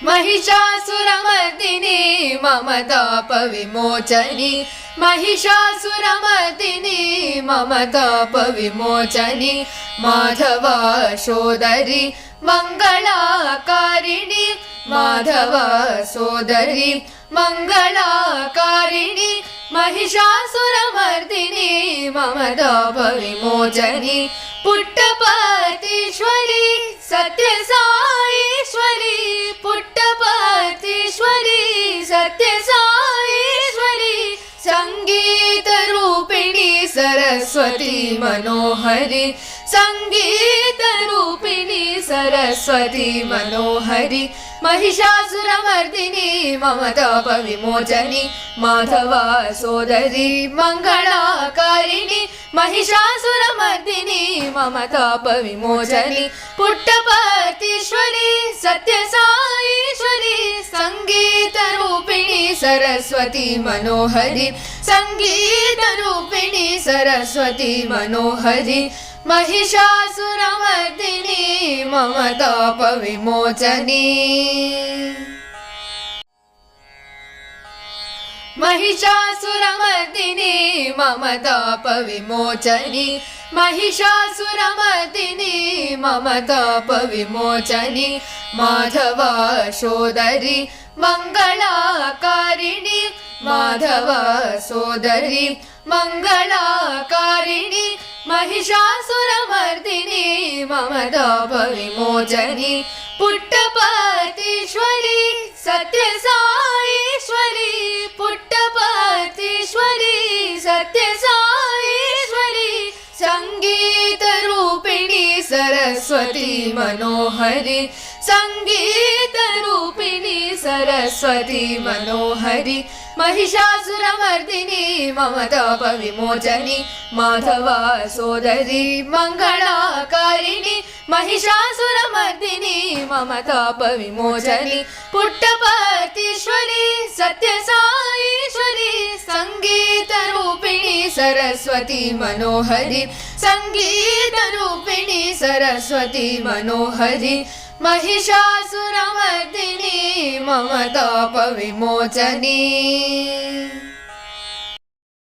महिषासुरमर्दिनी मम तापविमोचनी महिषासुरमर्दिनी मम तापविमोचनी माधवा सोदरी मंगलाकारिणी माधवा सोदरी मंगलाकारिणी महिषासुरमर्दिनी मम तापविमोचनी पुट्टपतीश्वरी सत्यसाईश्वरी पुट्टपतीश्वरी सत्यसाईश्वरी संगीत रूपिणी सरस्वती मनोहरी संगीत रूपिणी सरस्वती मनोहरी महिषासुरमर्दिनी मम तापविमोचनी माधवा सोदरी मंगलाकारिणी महिषासुरमर्दिनी मम तापविमोचनी पुट्टपतीश्वरी सत्यसाईश्वरी संगीत रूपिणी सरस्वती मनोहरी संगीत रूपिणी सरस्वती मनोहरी महिषासुरमर्दिनी मम तापविमोचनी महिषासुरमर्दिनी मम तापविमोचनी महिषासुरमर्दिनी मम तापविमोचनी माधवा सोदरी मंगलाकारिणी माधवा सोदरी मंगलाकारिणी महिषासुरमर्दिनी मम तापविमोचनी पुट्टपतीश्वरी सत्यसाईश्वरी पुट्टपतीश्वरी सत्यसाईश्वरी संगीत रूपिणी सरस्वती मनोहरी संगीत रूपिणी सरस्वती मनोहरी महिषासुरमर्दिनी मम तापविमोचनी माधवा सोदरी मंगलाकारिणी महिषासुरमर्दिनी मम तापविमोचनी पुट्टपतीश्वरी सत्यसाईश्वरी संगीत रूपिणी सरस्वती मनोहरी संगीत रूपिणी सरस्वती मनोहरी महिषासुरमर्दिनी मम तापविमोचनी।